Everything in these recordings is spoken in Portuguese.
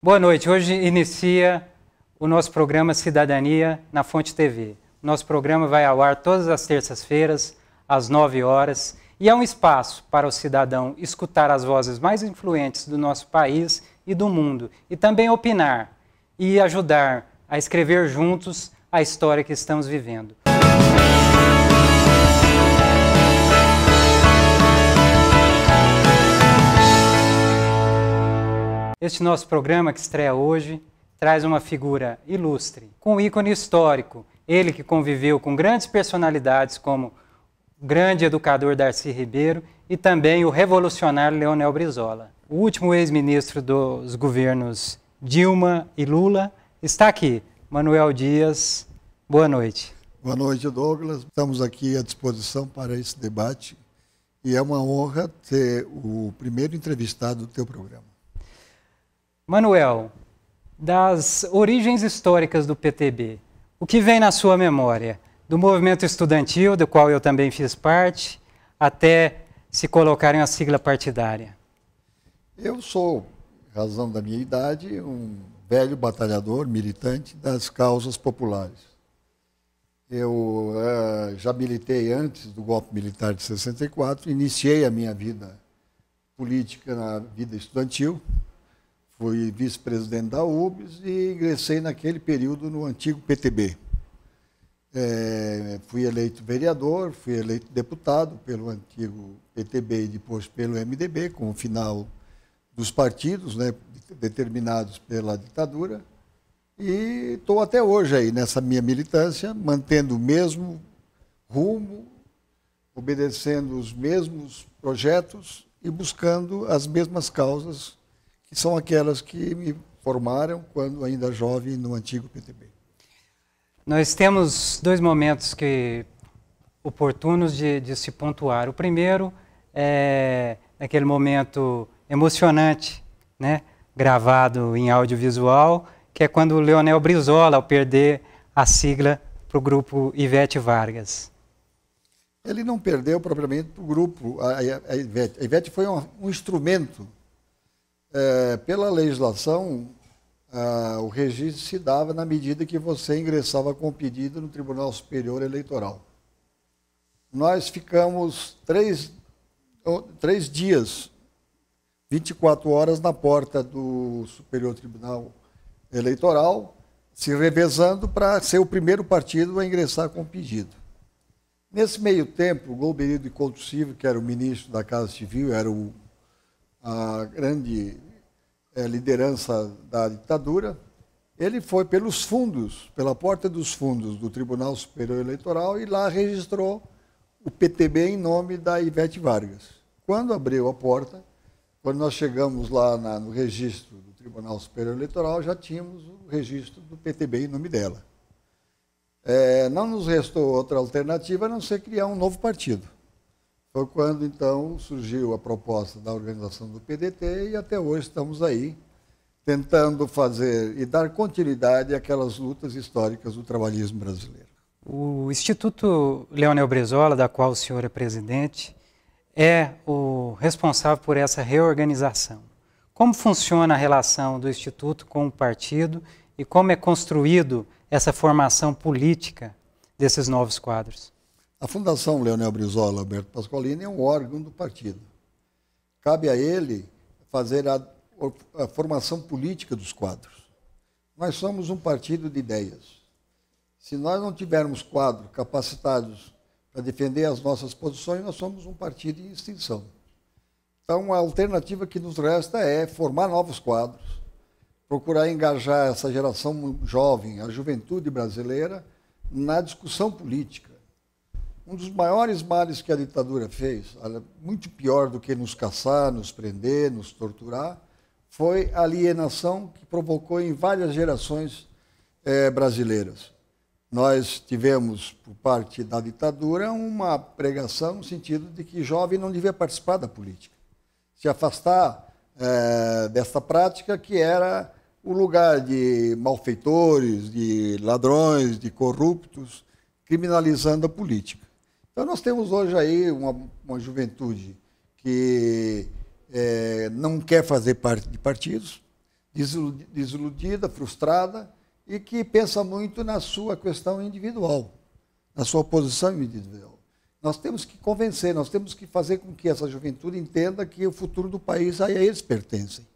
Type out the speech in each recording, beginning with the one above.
Boa noite. Hoje inicia o nosso programa Cidadania na Fonte TV. Nosso programa vai ao ar todas as terças-feiras, às 9 horas, e é um espaço para o cidadão escutar as vozes mais influentes do nosso país e do mundo, e também opinar e ajudar a escrever juntos a história que estamos vivendo. Este nosso programa, que estreia hoje, traz uma figura ilustre, com um ícone histórico. Ele que conviveu com grandes personalidades como o grande educador Darcy Ribeiro e também o revolucionário Leonel Brizola. O último ex-ministro dos governos Dilma e Lula está aqui. Manuel Dias, boa noite. Boa noite, Douglas. Estamos aqui à disposição para esse debate e é uma honra ser o primeiro entrevistado do teu programa. Manuel, das origens históricas do PTB, o que vem na sua memória? Do movimento estudantil, do qual eu também fiz parte, até se colocar em uma sigla partidária. Eu sou, em razão da minha idade, um velho batalhador, militante das causas populares. Eu já militei antes do golpe militar de 64, iniciei a minha vida política na vida estudantil, fui vice-presidente da UBS e ingressei naquele período no antigo PTB. Fui eleito vereador, fui eleito deputado pelo antigo PTB e depois pelo MDB, com o final dos partidos, né, determinados pela ditadura. E estou até hoje aí nessa minha militância, mantendo o mesmo rumo, obedecendo os mesmos projetos e buscando as mesmas causas, que são aquelas que me formaram quando ainda jovem no antigo PTB. Nós temos dois momentos oportunos de se pontuar. O primeiro é aquele momento emocionante, né, gravado em audiovisual, que é quando o Leonel Brizola, ao perder a sigla para o grupo Ivete Vargas. Ele não perdeu propriamente para o grupo, a Ivete. A Ivete foi um instrumento. Pela legislação, o registro se dava na medida que você ingressava com o pedido no Tribunal Superior Eleitoral. Nós ficamos três dias, 24 horas na porta do Superior Tribunal Eleitoral, se revezando para ser o primeiro partido a ingressar com o pedido. Nesse meio tempo, o Golbery de Couto Silva, que era o ministro da Casa Civil, era a grande liderança da ditadura, ele foi pelos fundos, pela porta dos fundos do Tribunal Superior Eleitoral e lá registrou o PTB em nome da Ivete Vargas. Quando abriu a porta, quando nós chegamos lá no registro do Tribunal Superior Eleitoral, já tínhamos o registro do PTB em nome dela. Não nos restou outra alternativa a não ser criar um novo partido. Foi quando, então, surgiu a proposta da organização do PDT e até hoje estamos aí tentando fazer e dar continuidade àquelas lutas históricas do trabalhismo brasileiro. O Instituto Leonel Brizola, da qual o senhor é presidente, é o responsável por essa reorganização. Como funciona a relação do Instituto com o partido e como é construído essa formação política desses novos quadros? A Fundação Leonel Brizola Alberto Pasqualini é um órgão do partido. Cabe a ele fazer a formação política dos quadros. Nós somos um partido de ideias. Se nós não tivermos quadros capacitados para defender as nossas posições, nós somos um partido em extinção. Então, a alternativa que nos resta é formar novos quadros, procurar engajar essa geração jovem, a juventude brasileira, na discussão política. Um dos maiores males que a ditadura fez, muito pior do que nos caçar, nos prender, nos torturar, foi a alienação que provocou em várias gerações brasileiras. Nós tivemos, por parte da ditadura, uma pregação no sentido de que jovem não devia participar da política. Se afastar dessa prática que era o lugar de malfeitores, de ladrões, de corruptos, criminalizando a política. Então, nós temos hoje aí uma juventude que não quer fazer parte de partidos, desiludida, frustrada e que pensa muito na sua questão individual, na sua posição individual. Nós temos que convencer, nós temos que fazer com que essa juventude entenda que o futuro do país a eles pertencem.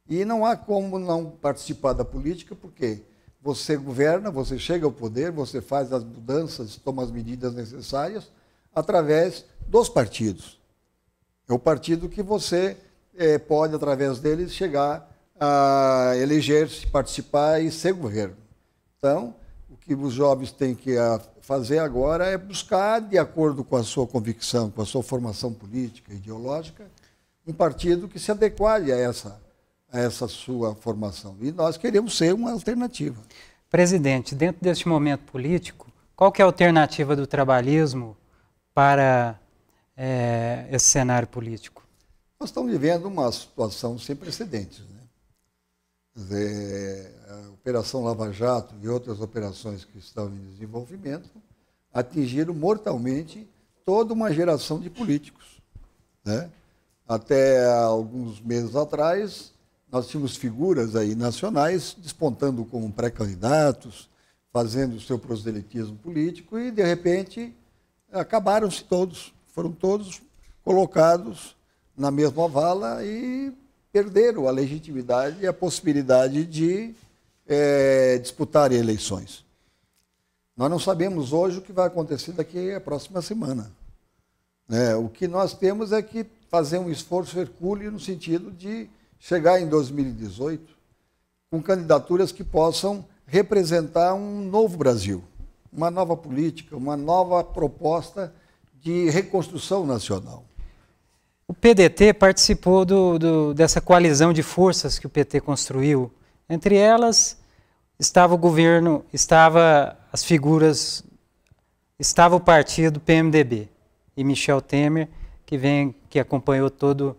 E não há como não participar da política, porque você governa, você chega ao poder, você faz as mudanças, toma as medidas necessárias através dos partidos. É o partido que você pode, através deles, chegar a eleger-se, participar e ser governo. Então, o que os jovens têm que fazer agora é buscar, de acordo com a sua convicção, com a sua formação política, ideológica, um partido que se adeque a essa sua formação. E nós queremos ser uma alternativa. Presidente, dentro deste momento político, qual que é a alternativa do trabalhismo para esse cenário político? Nós estamos vivendo uma situação sem precedentes, né? Quer dizer, a Operação Lava Jato e outras operações que estão em desenvolvimento atingiram mortalmente toda uma geração de políticos, né? Até alguns meses atrás, nós tínhamos figuras aí nacionais despontando como pré-candidatos, fazendo o seu proselitismo político e, de repente, acabaram-se todos. Foram todos colocados na mesma vala e perderam a legitimidade e a possibilidade de disputarem eleições. Nós não sabemos hoje o que vai acontecer daqui a próxima semana, né? O que nós temos é que fazer um esforço hercúleo no sentido de chegar em 2018 com candidaturas que possam representar um novo Brasil, uma nova política, uma nova proposta de reconstrução nacional. O PDT participou dessa coalizão de forças que o PT construiu. Entre elas estava o governo, estava o partido PMDB e Michel Temer, que acompanhou toda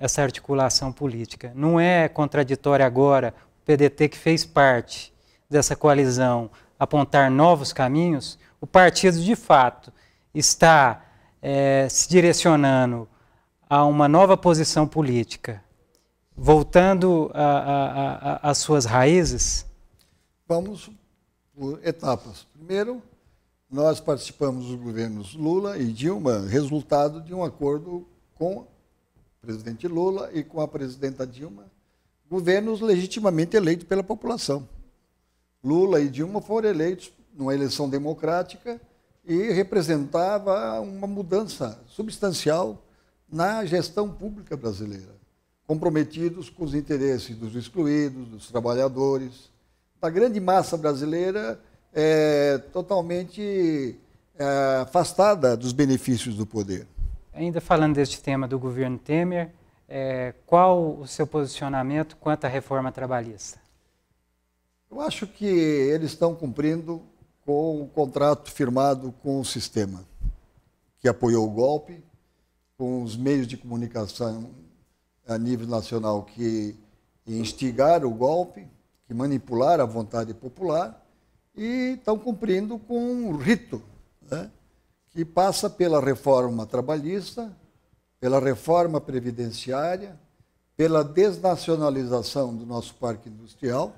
essa articulação política. Não é contraditório agora o PDT, que fez parte dessa coalizão, apontar novos caminhos? O partido, de fato, está se direcionando a uma nova posição política, voltando às suas raízes? Vamos por etapas. Primeiro, nós participamos dos governos Lula e Dilma, resultado de um acordo com o presidente Lula e com a presidenta Dilma, governos legitimamente eleitos pela população. Lula e Dilma foram eleitos numa eleição democrática e representava uma mudança substancial na gestão pública brasileira, comprometidos com os interesses dos excluídos, dos trabalhadores, da grande massa brasileira totalmente afastada dos benefícios do poder. Ainda falando deste tema do governo Temer, qual o seu posicionamento quanto à reforma trabalhista? Eu acho que eles estão cumprindo com o contrato firmado com o sistema, que apoiou o golpe, com os meios de comunicação a nível nacional que instigaram o golpe, que manipularam a vontade popular, e estão cumprindo com um rito, né, que passa pela reforma trabalhista, pela reforma previdenciária, pela desnacionalização do nosso parque industrial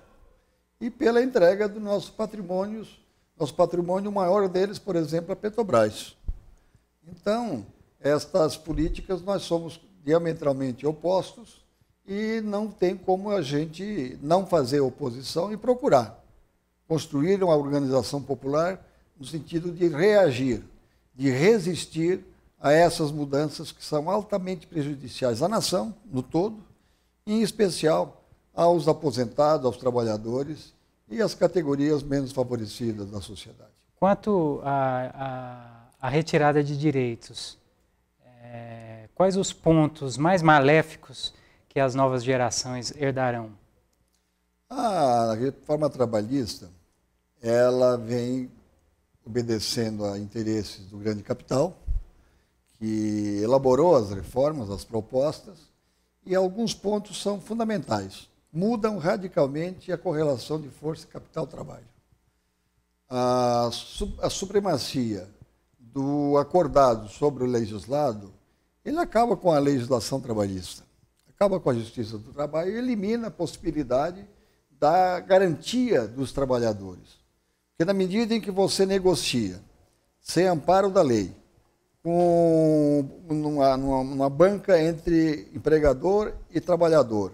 e pela entrega do nosso patrimônio maior deles, por exemplo, a Petrobras. Então, estas políticas nós somos diametralmente opostos e não tem como a gente não fazer oposição e procurar construir uma organização popular no sentido de reagir, de resistir a essas mudanças que são altamente prejudiciais à nação no todo, e em especial aos aposentados, aos trabalhadores e às categorias menos favorecidas da sociedade. Quanto à retirada de direitos, quais os pontos mais maléficos que as novas gerações herdarão? A reforma trabalhista, ela vem obedecendo a interesses do grande capital, que elaborou as reformas, as propostas, e alguns pontos são fundamentais. Mudam radicalmente a correlação de força capital-trabalho. A supremacia do acordado sobre o legislado, ele acaba com a legislação trabalhista. acaba com a Justiça do Trabalho e elimina a possibilidade da garantia dos trabalhadores. Porque na medida em que você negocia, sem amparo da lei, numa banca entre empregador e trabalhador,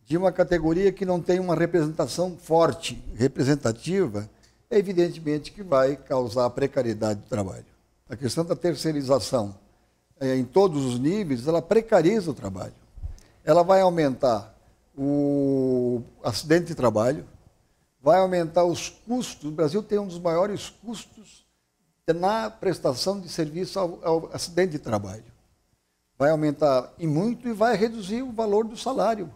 de uma categoria que não tem uma representação forte, representativa, evidentemente que vai causar precariedade do trabalho. A questão da terceirização em todos os níveis, ela precariza o trabalho. Ela vai aumentar o acidente de trabalho, vai aumentar os custos. O Brasil tem um dos maiores custos na prestação de serviço ao acidente de trabalho. Vai aumentar e muito e vai reduzir o valor do salário.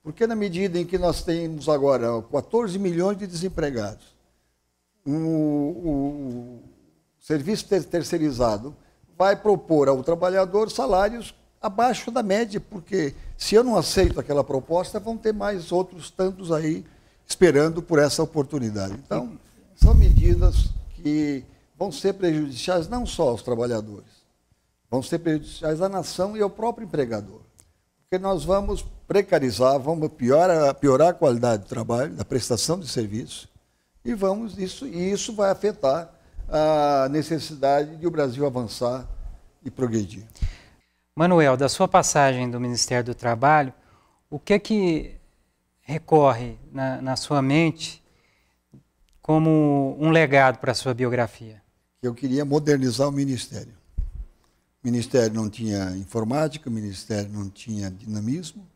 Porque na medida em que nós temos agora 14 milhões de desempregados, o serviço terceirizado vai propor ao trabalhador salários abaixo da média, porque se eu não aceito aquela proposta, vão ter mais outros tantos aí esperando por essa oportunidade. Então, são medidas que vão ser prejudiciais não só aos trabalhadores, vão ser prejudiciais à nação e ao próprio empregador. Porque nós vamos precarizar, vamos piorar a qualidade do trabalho, da prestação de serviço, e isso vai afetar a necessidade de o Brasil avançar e progredir. Manuel, da sua passagem do Ministério do Trabalho, o que recorre na sua mente como um legado para a sua biografia? Eu queria modernizar o Ministério. O Ministério não tinha informática, o Ministério não tinha dinamismo,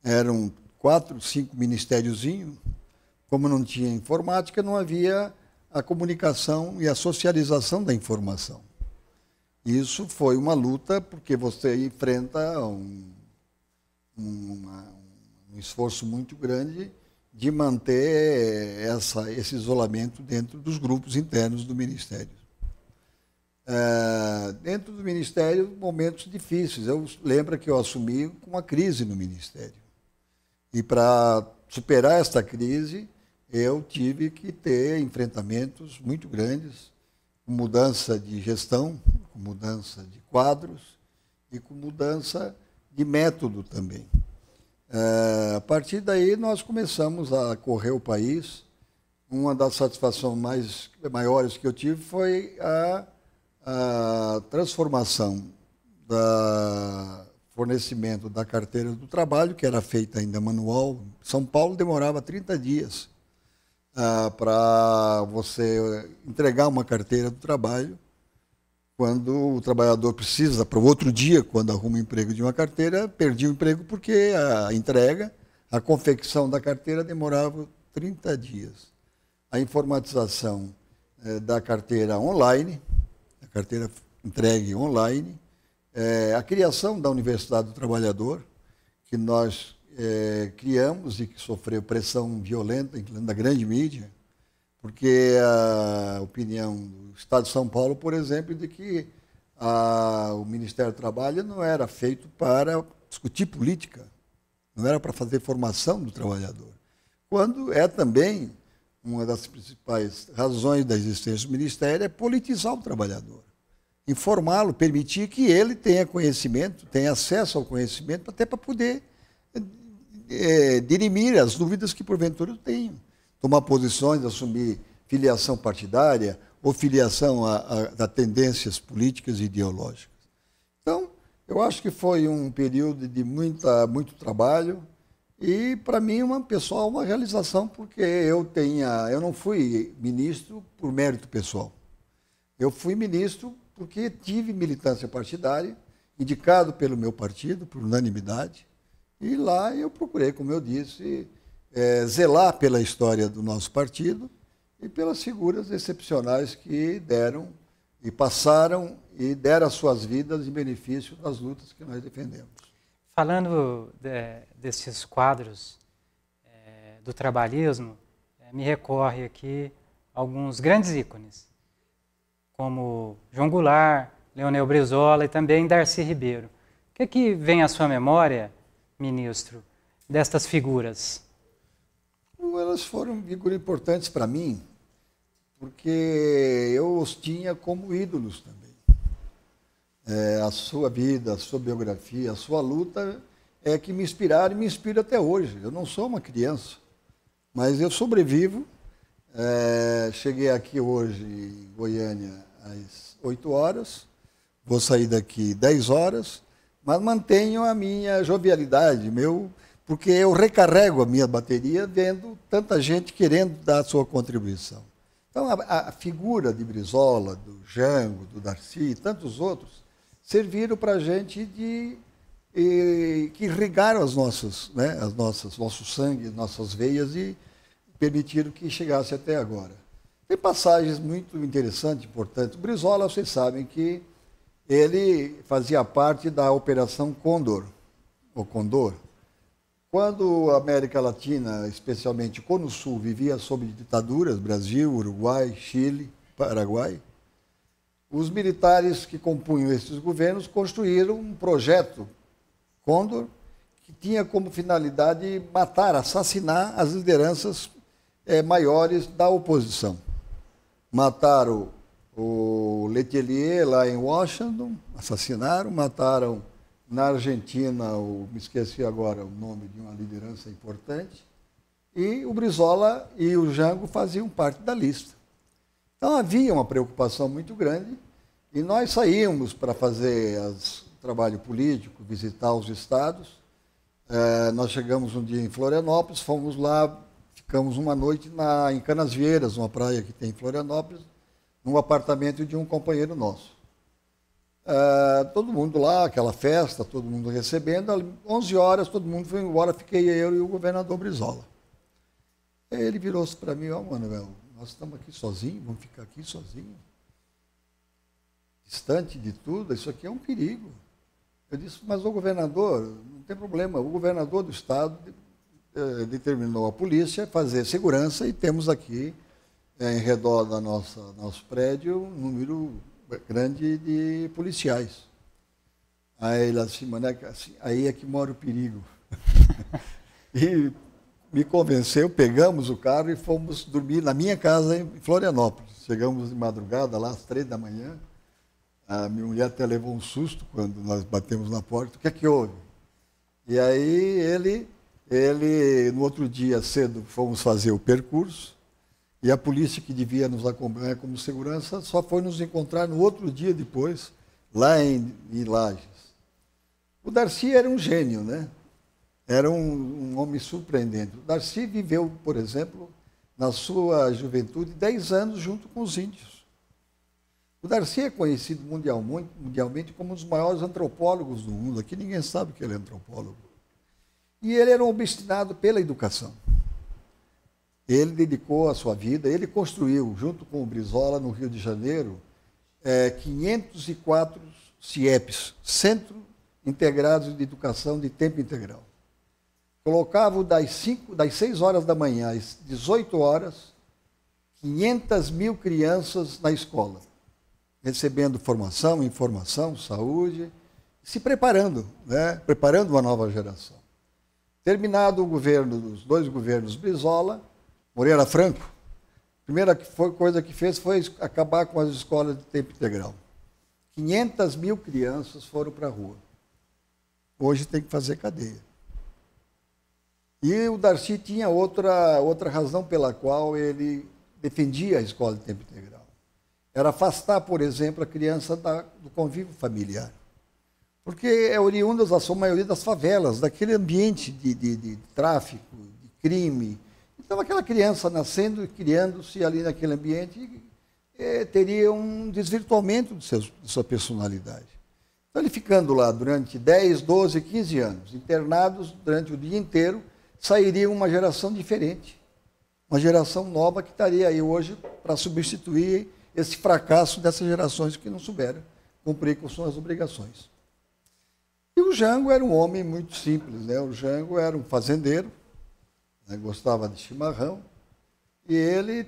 eram 4, 5 ministériozinhos. Como não tinha informática, não havia a comunicação e a socialização da informação. Isso foi uma luta, porque você enfrenta um esforço muito grande de manter esse isolamento dentro dos grupos internos do Ministério. Dentro do Ministério, momentos difíceis. Eu lembro que eu assumi com uma crise no Ministério. E para superar esta crise, eu tive que ter enfrentamentos muito grandes, com mudança de gestão, com mudança de quadros e com mudança de método também. A partir daí, nós começamos a correr o país. Uma das satisfações maiores que eu tive foi a transformação do fornecimento da carteira do trabalho, que era feita ainda manual. São Paulo demorava 30 dias para você entregar uma carteira do trabalho. Quando o trabalhador precisa, para o outro dia, quando arruma um emprego de uma carteira, perdia o emprego porque a entrega, a confecção da carteira demorava 30 dias. A informatização da carteira online, a carteira entregue online, a criação da Universidade do Trabalhador, que nós criamos e que sofreu pressão violenta da grande mídia, porque a opinião do Estado de São Paulo, por exemplo, de que o Ministério do Trabalho não era feito para discutir política, não era para fazer formação do trabalhador. Quando é também uma das principais razões da existência do Ministério é politizar o trabalhador, informá-lo, permitir que ele tenha conhecimento, tenha acesso ao conhecimento, até para poder dirimir as dúvidas que porventura tenham. Tomar posições, assumir filiação partidária ou filiação a tendências políticas e ideológicas. Então, eu acho que foi um período de muito trabalho e, para mim, pessoal, uma realização, porque eu não fui ministro por mérito pessoal. Eu fui ministro porque tive militância partidária, indicado pelo meu partido, por unanimidade, e lá eu procurei, como eu disse, zelar pela história do nosso partido e pelas figuras excepcionais que deram e passaram e deram as suas vidas em benefício das lutas que nós defendemos. Falando desses quadros do trabalhismo, me recorre aqui alguns grandes ícones, como João Goulart, Leonel Brizola e também Darcy Ribeiro. O que vem à sua memória, ministro, destas figuras? Elas foram figuras importantes para mim, porque eu os tinha como ídolos também. A sua vida, a sua biografia, a sua luta que me inspiraram e me inspiram até hoje. Eu não sou uma criança, mas eu sobrevivo. Cheguei aqui hoje em Goiânia às 8 horas, vou sair daqui 10 horas, mas mantenho a minha jovialidade, porque eu recarrego a minha bateria vendo tanta gente querendo dar a sua contribuição. Então, a figura de Brizola, do Jango, do Darcy e tantos outros serviram para a gente que irrigaram nosso sangue, nossas veias e permitiram que chegasse até agora. Tem passagens muito interessantes, importantes. O Brizola, vocês sabem que ele fazia parte da Operação Condor, ou Condor. Quando a América Latina, especialmente o Cono Sul, vivia sob ditaduras, Brasil, Uruguai, Chile, Paraguai, os militares que compunham esses governos construíram um projeto Condor que tinha como finalidade matar, assassinar as lideranças maiores da oposição. Mataram o Letelier lá em Washington, assassinaram, mataram na Argentina, me esqueci agora o nome de uma liderança importante, e o Brizola e o Jango faziam parte da lista. Então havia uma preocupação muito grande e nós saímos para fazer trabalho político, visitar os estados. Nós chegamos um dia em Florianópolis, fomos lá, ficamos uma noite em Canasvieiras, uma praia que tem em Florianópolis, num apartamento de um companheiro nosso. Todo mundo lá, aquela festa, todo mundo recebendo. 11 horas, todo mundo foi embora, fiquei eu e o governador Brizola. Aí ele virou-se para mim: Manuel, nós estamos aqui sozinhos, vamos ficar aqui sozinhos, distante de tudo, isso aqui é um perigo. Eu disse: mas o governador, não tem problema, o governador do estado determinou a polícia fazer segurança e temos aqui, em redor do nosso prédio, um número grande de policiais. Aí ele assim, aí é que mora o perigo. E me convenceu, pegamos o carro e fomos dormir na minha casa em Florianópolis. Chegamos de madrugada, lá às 3 da manhã. A minha mulher até levou um susto quando nós batemos na porta. O que é que houve? E aí ele no outro dia cedo, fomos fazer o percurso. E a polícia que devia nos acompanhar como segurança só foi nos encontrar no outro dia depois, lá em Lages. O Darcy era um gênio, né? Era um homem surpreendente. O Darcy viveu, por exemplo, na sua juventude, 10 anos junto com os índios. O Darcy é conhecido mundialmente como um dos maiores antropólogos do mundo. Aqui ninguém sabe que ele é antropólogo. E ele era um obstinado pela educação. Ele dedicou a sua vida, ele construiu, junto com o Brizola, no Rio de Janeiro, 504 CIEPs, Centro Integrados de Educação de Tempo Integral. Colocava das 6 horas da manhã às 18 horas, 500 mil crianças na escola, recebendo formação, informação, saúde, se preparando, né? Preparando uma nova geração. Terminado o governo, os 2 governos Brizola, Moreira Franco, a primeira coisa que fez foi acabar com as escolas de tempo integral. 500 mil crianças foram para a rua. Hoje tem que fazer cadeia. E o Darcy tinha outra razão pela qual ele defendia a escola de tempo integral. Era afastar, por exemplo, a criança do convívio familiar. Porque é oriunda da sua maioria das favelas, daquele ambiente de tráfico, de crime. Então, aquela criança nascendo e criando-se ali naquele ambiente teria um desvirtuamento de sua personalidade. Então, ele ficando lá durante 10, 12, 15 anos, internados durante o dia inteiro, sairia uma geração diferente. Uma geração nova que estaria aí hoje para substituir esse fracasso dessas gerações que não souberam cumprir com suas obrigações. E o Jango era um homem muito simples, né? O Jango era um fazendeiro, gostava de chimarrão, e ele,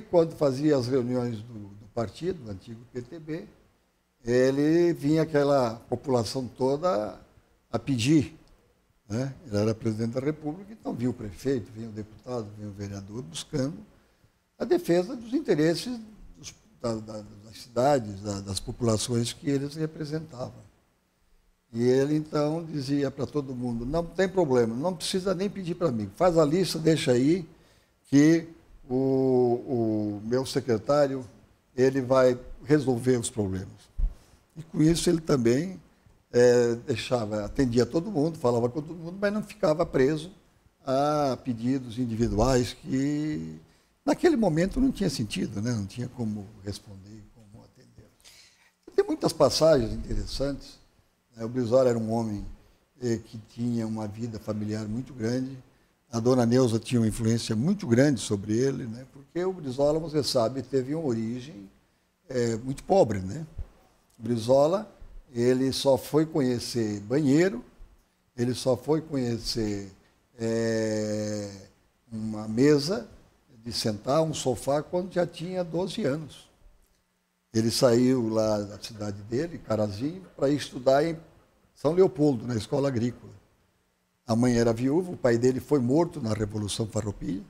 quando fazia as reuniões do partido, do antigo PTB, ele vinha aquela população toda a pedir, né? Ele era presidente da República, então vinha o prefeito, vinha o deputado, vinha o vereador buscando a defesa dos interesses das cidades, das populações que eles representavam. E ele, então, dizia para todo mundo, não tem problema, não precisa nem pedir para mim, faz a lista, deixa aí, que o meu secretário, ele vai resolver os problemas. E com isso ele também atendia todo mundo, falava com todo mundo, mas não ficava preso a pedidos individuais que, naquele momento, não tinha sentido, né? Não tinha como responder, como atender. Tem muitas passagens interessantes. O Brizola era um homem que tinha uma vida familiar muito grande. A dona Neuza tinha uma influência muito grande sobre ele, né? Porque o Brizola, você sabe, teve uma origem muito pobre, né? O Brizola, ele só foi conhecer banheiro, ele só foi conhecer uma mesa de sentar, um sofá, quando já tinha 12 anos. Ele saiu lá da cidade dele, Carazinho, para ir estudar em São Leopoldo, na escola agrícola. A mãe era viúva, o pai dele foi morto na Revolução Farroupilha,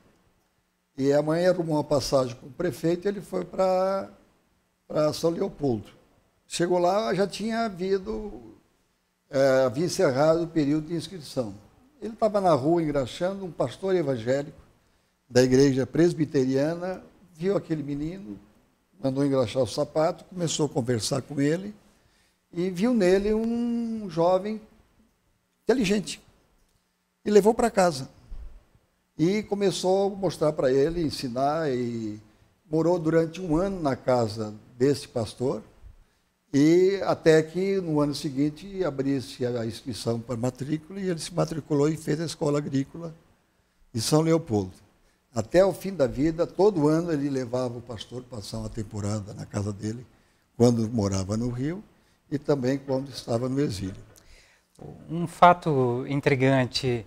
e a mãe arrumou uma passagem com o prefeito e ele foi para São Leopoldo. Chegou lá, já tinha havia encerrado o período de inscrição. Ele estava na rua engraxando, um pastor evangélico da igreja presbiteriana viu aquele menino, mandou engraxar o sapato, começou a conversar com ele e viu nele um jovem inteligente e levou para casa. E começou a mostrar para ele, ensinar, e morou durante um ano na casa desse pastor, e até que no ano seguinte abrisse a inscrição para matrícula e ele se matriculou e fez a escola agrícola em São Leopoldo. Até o fim da vida, todo ano ele levava o pastor passar uma temporada na casa dele, quando morava no Rio e também quando estava no exílio. Um fato intrigante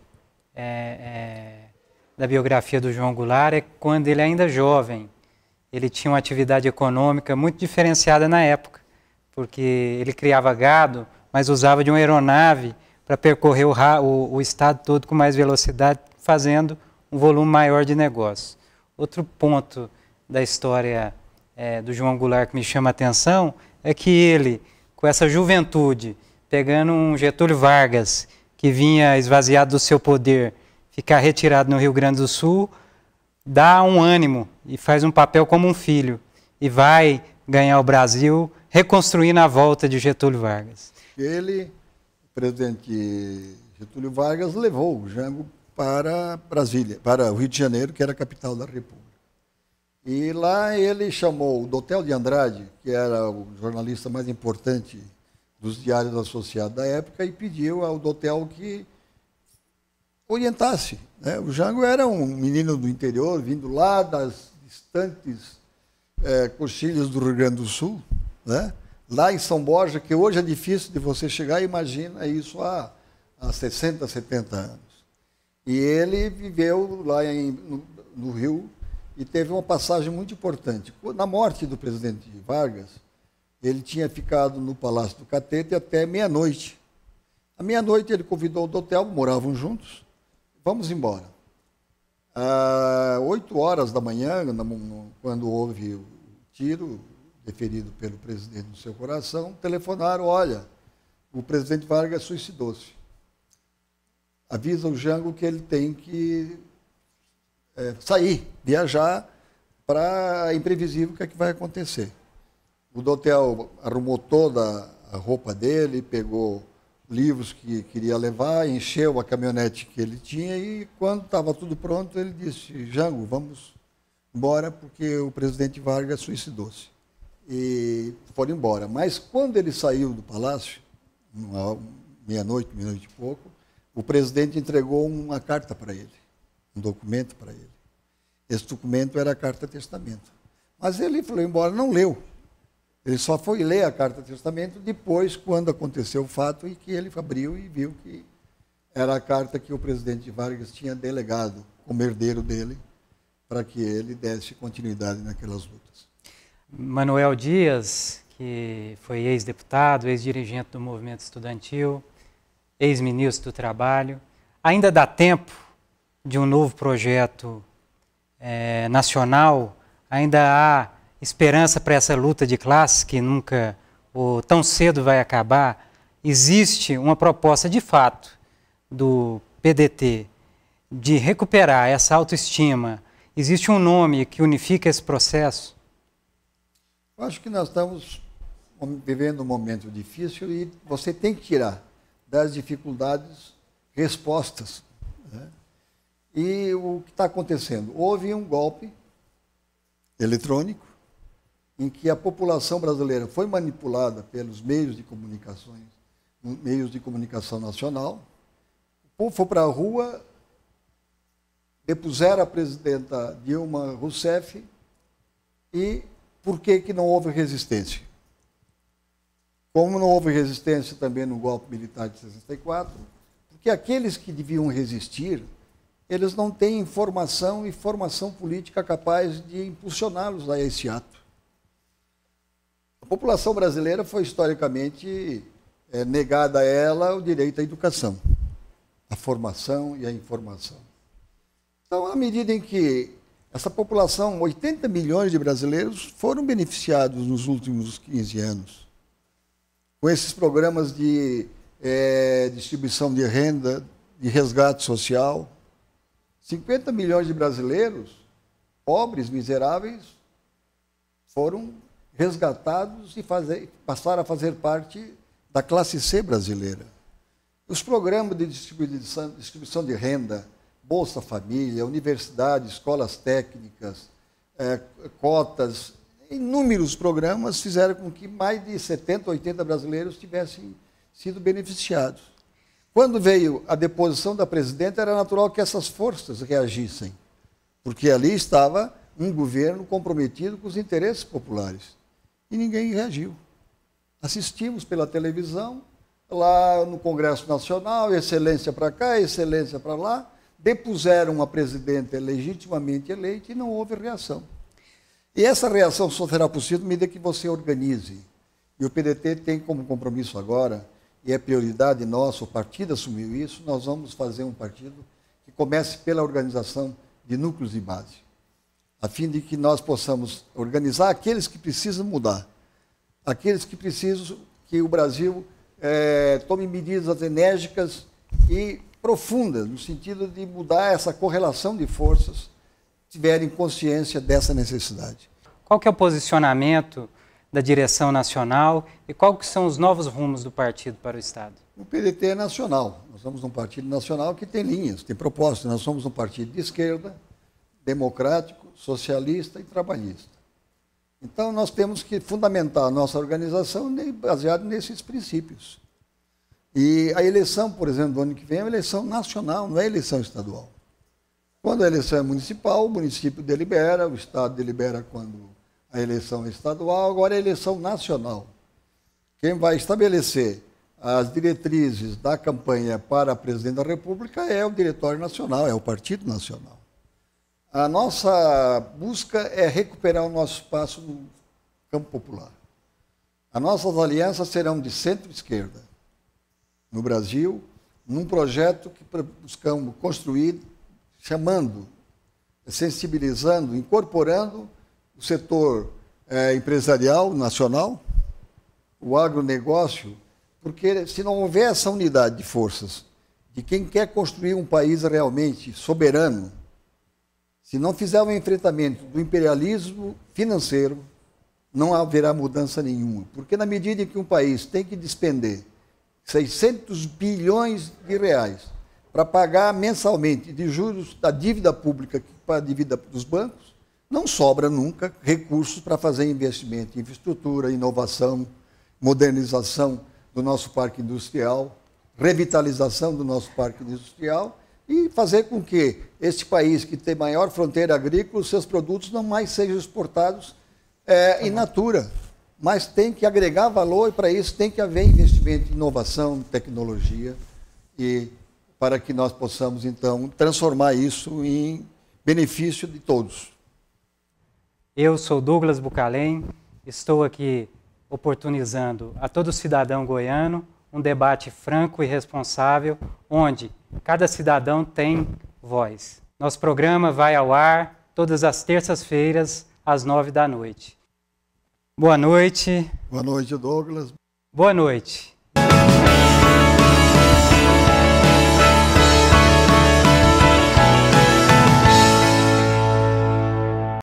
da biografia do João Goulart é quando ele ainda jovem, ele tinha uma atividade econômica muito diferenciada na época, porque ele criava gado, mas usava de uma aeronave para percorrer o estado todo com mais velocidade, fazendo um volume maior de negócio. Outro ponto da história do João Goulart que me chama a atenção é que ele, com essa juventude, pegando um Getúlio Vargas, que vinha esvaziado do seu poder, ficar retirado no Rio Grande do Sul, dá um ânimo e faz um papel como um filho, e vai ganhar o Brasil, reconstruindo a volta de Getúlio Vargas. Ele, o presidente Getúlio Vargas, levou o Jango para Brasília, para o Rio de Janeiro, que era a capital da República. E lá ele chamou o Dotel de Andrade, que era o jornalista mais importante dos diários associados da época, e pediu ao Dotel que orientasse, né? O Jango era um menino do interior, vindo lá das distantes coxilhas do Rio Grande do Sul, né? Lá em São Borja, que hoje é difícil de você chegar, imagina isso há 60, 70 anos. E ele viveu lá no Rio e teve uma passagem muito importante. Na morte do presidente Vargas, ele tinha ficado no Palácio do Catete até meia-noite. À meia-noite ele convidou o Dotel, moravam juntos, vamos embora. Às 8 horas da manhã, quando houve o tiro deferido pelo presidente no seu coração, telefonaram, olha, o presidente Vargas suicidou-se. Avisa o Jango que ele tem que sair, viajar, para imprevisível o que é que vai acontecer. O Dotel arrumou toda a roupa dele, pegou livros que queria levar, encheu a caminhonete que ele tinha e, quando estava tudo pronto, ele disse, Jango, vamos embora porque o presidente Vargas suicidou-se. E foram embora. Mas quando ele saiu do palácio, meia-noite e pouco, o presidente entregou uma carta para ele, um documento para ele. Esse documento era a carta-testamento. Mas ele foi embora, não leu. Ele só foi ler a carta-testamento depois, quando aconteceu o fato, e que ele abriu e viu que era a carta que o presidente Vargas tinha delegado como herdeiro dele para que ele desse continuidade naquelas lutas. Manuel Dias, que foi ex-deputado, ex-dirigente do movimento estudantil, ex-ministro do Trabalho, ainda dá tempo de um novo projeto nacional? Ainda há esperança para essa luta de classes que nunca ou tão cedo vai acabar? existe uma proposta de fato do PDT de recuperar essa autoestima? Existe um nome que unifica esse processo? Eu acho que nós estamos vivendo um momento difícil e você tem que tirar das dificuldades respostas, né? E o que está acontecendo? Houve um golpe eletrônico em que a população brasileira foi manipulada pelos meios de comunicação nacional. O povo foi para a rua, depuseram a presidenta Dilma Rousseff e por que não houve resistência? Como não houve resistência também no golpe militar de 64, porque aqueles que deviam resistir, eles não têm informação e formação política capaz de impulsioná-los a esse ato. A população brasileira foi historicamente negada a ela o direito à educação, à formação e à informação. Então, à medida em que essa população, 80 milhões de brasileiros, foram beneficiados nos últimos 15 anos, com esses programas de distribuição de renda, de resgate social, 50 milhões de brasileiros, pobres, miseráveis, foram resgatados e passaram a fazer parte da classe C brasileira. Os programas de distribuição de renda, Bolsa Família, universidade, escolas técnicas, cotas, inúmeros programas fizeram com que mais de 70, 80 brasileiros tivessem sido beneficiados. Quando veio a deposição da presidenta, era natural que essas forças reagissem, porque ali estava um governo comprometido com os interesses populares. E ninguém reagiu. Assistimos pela televisão, lá no Congresso Nacional, excelência para cá, excelência para lá, depuseram uma presidenta legitimamente eleita e não houve reação. E essa reação só será possível à medida que você organize. E o PDT tem como compromisso agora, e é prioridade nossa, o partido assumiu isso, nós vamos fazer um partido que comece pela organização de núcleos de base, a fim de que nós possamos organizar aqueles que precisam mudar, aqueles que precisam que o Brasil tome medidas enérgicas e profundas, no sentido de mudar essa correlação de forças, tiverem consciência dessa necessidade. Qual que é o posicionamento da direção nacional e quais são os novos rumos do partido para o Estado? O PDT é nacional. Nós somos um partido nacional que tem linhas, tem propostas. Nós somos um partido de esquerda, democrático, socialista e trabalhista. Então, nós temos que fundamentar a nossa organização baseado nesses princípios. E a eleição, por exemplo, do ano que vem é uma eleição nacional, não é eleição estadual. Quando a eleição é municipal, o município delibera, o Estado delibera quando a eleição é estadual, agora é a eleição nacional. Quem vai estabelecer as diretrizes da campanha para presidente da República é o Diretório Nacional, é o Partido Nacional. A nossa busca é recuperar o nosso espaço no campo popular. As nossas alianças serão de centro-esquerda no Brasil, num projeto que buscamos construir, chamando, sensibilizando, incorporando o setor empresarial nacional, o agronegócio, porque se não houver essa unidade de forças de quem quer construir um país realmente soberano, se não fizer um enfrentamento do imperialismo financeiro, não haverá mudança nenhuma. Porque na medida em que um país tem que despender 600 bilhões de reais para pagar mensalmente de juros da dívida pública para a dívida dos bancos, não sobra nunca recursos para fazer investimento em infraestrutura, inovação, modernização do nosso parque industrial, revitalização do nosso parque industrial e fazer com que este país que tem maior fronteira agrícola, os seus produtos não mais sejam exportados in natura, mas tem que agregar valor e para isso tem que haver investimento em inovação, tecnologia e para que nós possamos então transformar isso em benefício de todos. Eu sou Douglas Bucalém, estou aqui oportunizando a todo cidadão goiano um debate franco e responsável, onde cada cidadão tem voz. Nosso programa vai ao ar todas as terças-feiras, às 9 da noite. Boa noite. Boa noite, Douglas. Boa noite.